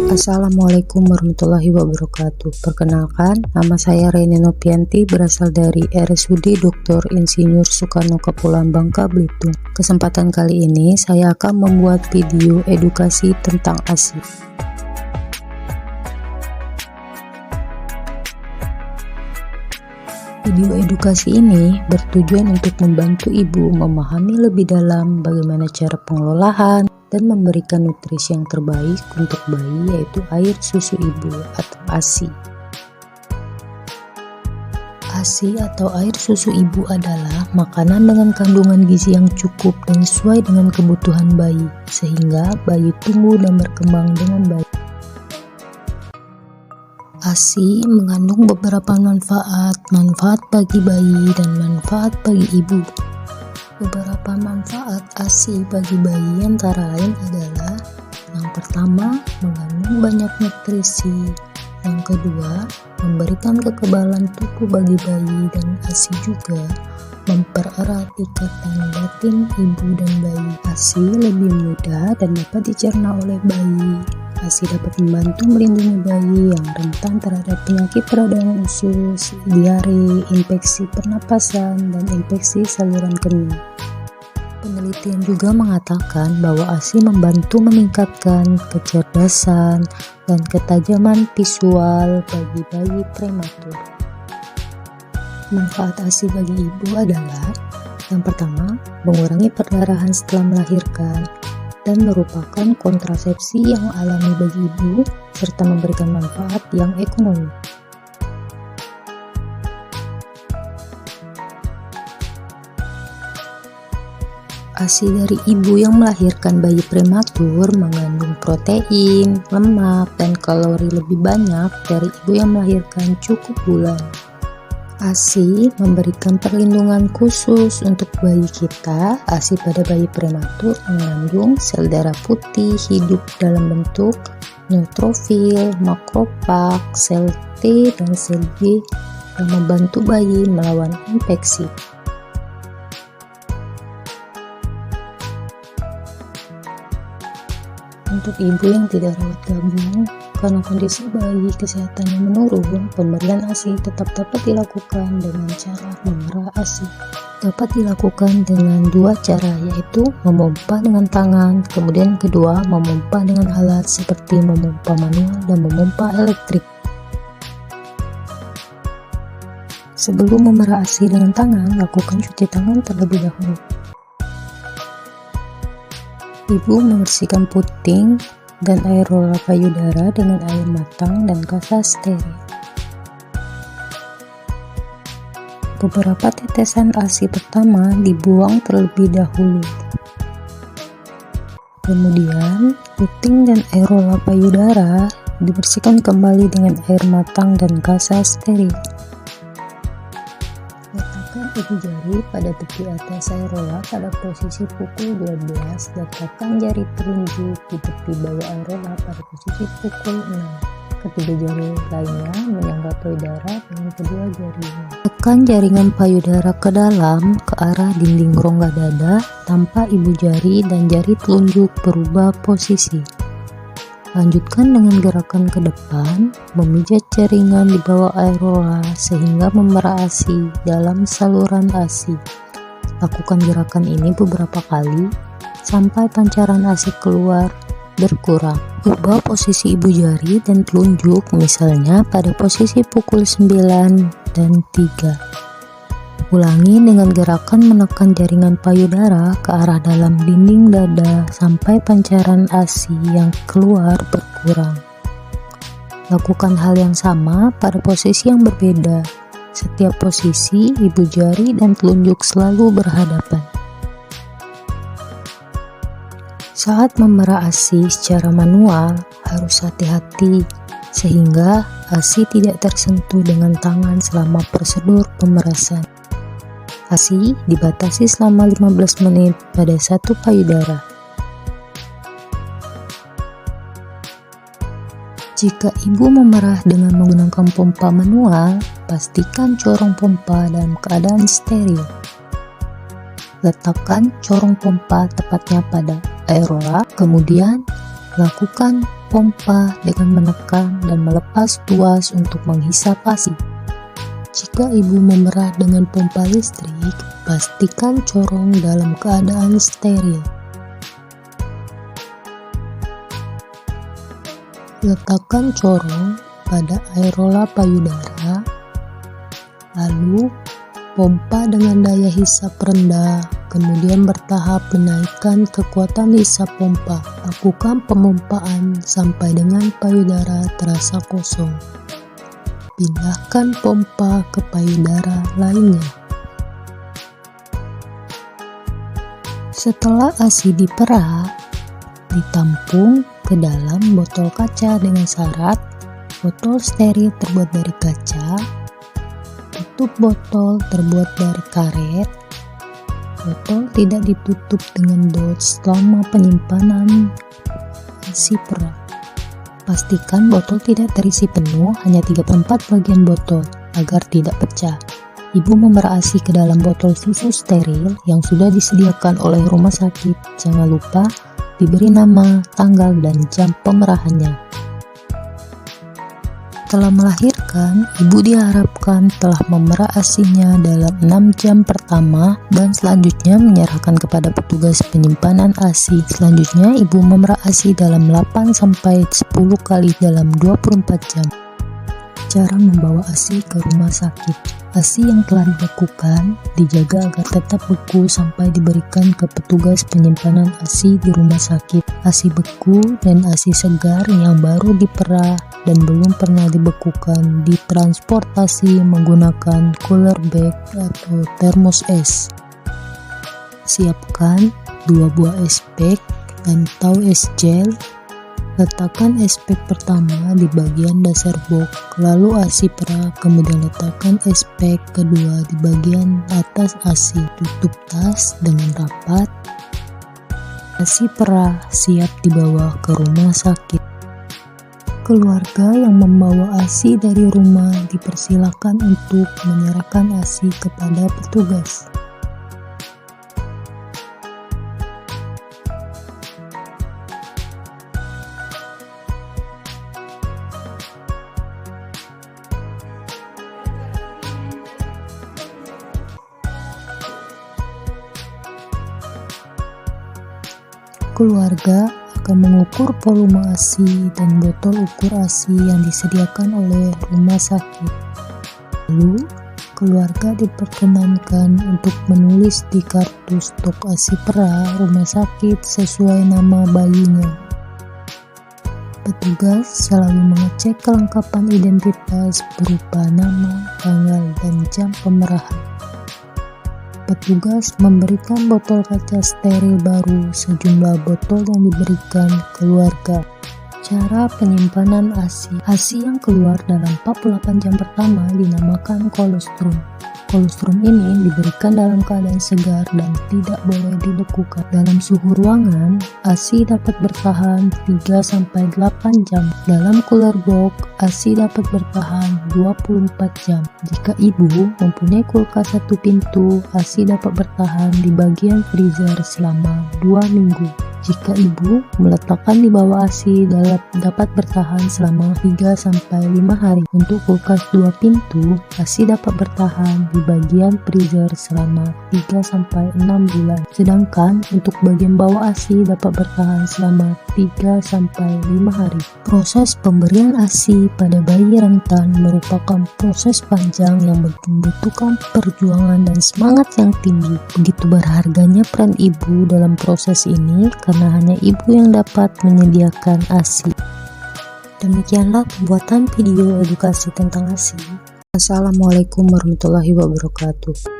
Assalamualaikum warahmatullahi wabarakatuh. Perkenalkan, nama saya Reni Novianti, berasal dari RSUD Dr. Insinyur Soekarno Kepulauan Bangka Belitung. Kesempatan kali ini saya akan membuat video edukasi tentang ASI. Video edukasi ini bertujuan untuk membantu ibu memahami lebih dalam bagaimana cara pengelolaan dan memberikan nutrisi yang terbaik untuk bayi, yaitu air susu ibu atau ASI. ASI atau air susu ibu adalah makanan dengan kandungan gizi yang cukup dan sesuai dengan kebutuhan bayi, sehingga bayi tumbuh dan berkembang dengan baik. ASI mengandung beberapa manfaat bagi bayi dan manfaat bagi ibu. Beberapa manfaat ASI bagi bayi antara lain adalah: yang pertama, mengandung banyak nutrisi. Yang kedua, memberikan kekebalan tubuh bagi bayi, dan ASI juga mempererat ikatan batin ibu dan bayi. ASI lebih mudah dan dapat dicerna oleh bayi. ASI dapat membantu melindungi bayi yang rentan terhadap penyakit peradangan usus, diare, infeksi pernapasan, dan infeksi saluran kemih. Penelitian juga mengatakan bahwa ASI membantu meningkatkan kecerdasan dan ketajaman visual bagi bayi prematur. Manfaat ASI bagi ibu adalah: yang pertama, mengurangi perdarahan setelah melahirkan dan merupakan kontrasepsi yang alami bagi ibu, serta memberikan manfaat yang ekonomi. ASI dari ibu yang melahirkan bayi prematur mengandung protein, lemak, dan kalori lebih banyak dari ibu yang melahirkan cukup bulan. ASI memberikan perlindungan khusus untuk bayi kita. ASI pada bayi prematur mengandung sel darah putih hidup dalam bentuk neutrofil, makrofag, sel T, dan sel B yang membantu bayi melawan infeksi. Untuk ibu yang tidak rawat gabung karena kondisi bayi kesehatannya menurun, pemberian ASI tetap dapat dilakukan dengan cara memerah ASI. Dapat dilakukan dengan dua cara, yaitu memompa dengan tangan, kemudian kedua memompa dengan alat seperti memompa manual dan memompa elektrik. Sebelum memerah ASI dengan tangan, lakukan cuci tangan terlebih dahulu. Ibu membersihkan puting dan aerola payudara dengan air matang dan kasa steril. Beberapa tetesan ASI pertama dibuang terlebih dahulu. Kemudian, puting dan aerola payudara dibersihkan kembali dengan air matang dan kasa steril. Letakkan ibu jari pada tepi atas aerola pada posisi pukul 12. Letakkan jari telunjuk di tepi bawah aerola pada posisi pukul 6. Ketiga jari lainnya menyangga payudara dengan kedua jarinya. Tekan jaringan payudara ke dalam ke arah dinding rongga dada tanpa ibu jari dan jari telunjuk berubah posisi. Lanjutkan dengan gerakan ke depan, memijat jaringan di bawah aerola sehingga memerah ASI dalam saluran ASI. Lakukan gerakan ini beberapa kali sampai pancaran ASI keluar berkurang. Ubah posisi ibu jari dan telunjuk, misalnya pada posisi pukul 9 dan 3. Ulangi dengan gerakan menekan jaringan payudara ke arah dalam dinding dada sampai pancaran ASI yang keluar berkurang. Lakukan hal yang sama pada posisi yang berbeda. Setiap posisi, ibu jari dan telunjuk selalu berhadapan. Saat memerah ASI secara manual, harus hati-hati sehingga ASI tidak tersentuh dengan tangan selama prosedur pemerasan. ASI dibatasi selama 15 menit pada satu payudara. Jika ibu memerah dengan menggunakan pompa manual, pastikan corong pompa dalam keadaan steril. Letakkan corong pompa tepatnya pada aerola, kemudian lakukan pompa dengan menekan dan melepas tuas untuk menghisap ASI. Jika ibu memerah dengan pompa listrik, pastikan corong dalam keadaan steril. Letakkan corong pada aerola payudara, lalu pompa dengan daya hisap rendah, kemudian bertahap menaikkan kekuatan hisap pompa. Lakukan pemompaan sampai dengan payudara terasa kosong. Pindahkan pompa ke payudara lainnya. Setelah ASI diperah, ditampung ke dalam botol kaca dengan syarat botol steril terbuat dari kaca, tutup botol terbuat dari karet, botol tidak ditutup dengan dot selama penyimpanan ASI perah. Pastikan botol tidak terisi penuh, hanya 3/4 bagian botol agar tidak pecah. Ibu memerah ASI ke dalam botol susu steril yang sudah disediakan oleh rumah sakit. Jangan lupa diberi nama, tanggal, dan jam pemerahannya. Setelah melahirkan, ibu diharapkan telah memerah ASI-nya dalam 6 jam pertama dan selanjutnya menyerahkan kepada petugas penyimpanan ASI. Selanjutnya, ibu memerah ASI dalam 8-10 kali dalam 24 jam. Cara membawa ASI ke rumah sakit. ASI yang telah dibekukan dijaga agar tetap beku sampai diberikan ke petugas penyimpanan ASI di rumah sakit. ASI beku dan ASI segar yang baru diperah dan belum pernah dibekukan ditransportasi menggunakan cooler bag atau termos es. Siapkan 2 buah es pack dan tahu es gel. Letakkan es pack pertama di bagian dasar box, lalu ASI perah, kemudian letakkan es pack kedua di bagian atas ASI. Tutup tas dengan rapat. ASI perah siap dibawa ke rumah sakit. Keluarga yang membawa ASI dari rumah dipersilakan untuk menyerahkan ASI kepada petugas. Keluarga akan mengukur volume ASI dan botol ukur ASI yang disediakan oleh rumah sakit. Lalu, keluarga diperkenankan untuk menulis di kartu stok ASI perah rumah sakit sesuai nama bayinya. Petugas selalu mengecek kelengkapan identitas berupa nama, tanggal, dan jam pemerahan. Petugas memberikan botol kaca steril baru sejumlah botol yang diberikan keluarga. Cara penyimpanan ASI. ASI yang keluar dalam 48 jam pertama dinamakan kolostrum. Kolostrum ini diberikan dalam keadaan segar dan tidak boleh dibekukan. Dalam suhu ruangan, ASI dapat bertahan 3-8 jam. Dalam cooler box, ASI dapat bertahan 24 jam. Jika ibu mempunyai kulkas 1 pintu, ASI dapat bertahan di bagian freezer selama 2 minggu. Jika ibu meletakkan di bawah ASI dapat bertahan selama 3-5 hari. Untuk kulkas 2 pintu, ASI dapat bertahan di bagian freezer selama 3-6 bulan. Sedangkan untuk bagian bawah ASI dapat bertahan selama 3-5 hari. Proses pemberian ASI pada bayi rentan merupakan proses panjang yang membutuhkan perjuangan dan semangat yang tinggi. Begitu berharganya peran ibu dalam proses ini karena hanya ibu yang dapat menyediakan ASI. Demikianlah pembuatan video edukasi tentang ASI. Assalamualaikum warahmatullahi wabarakatuh.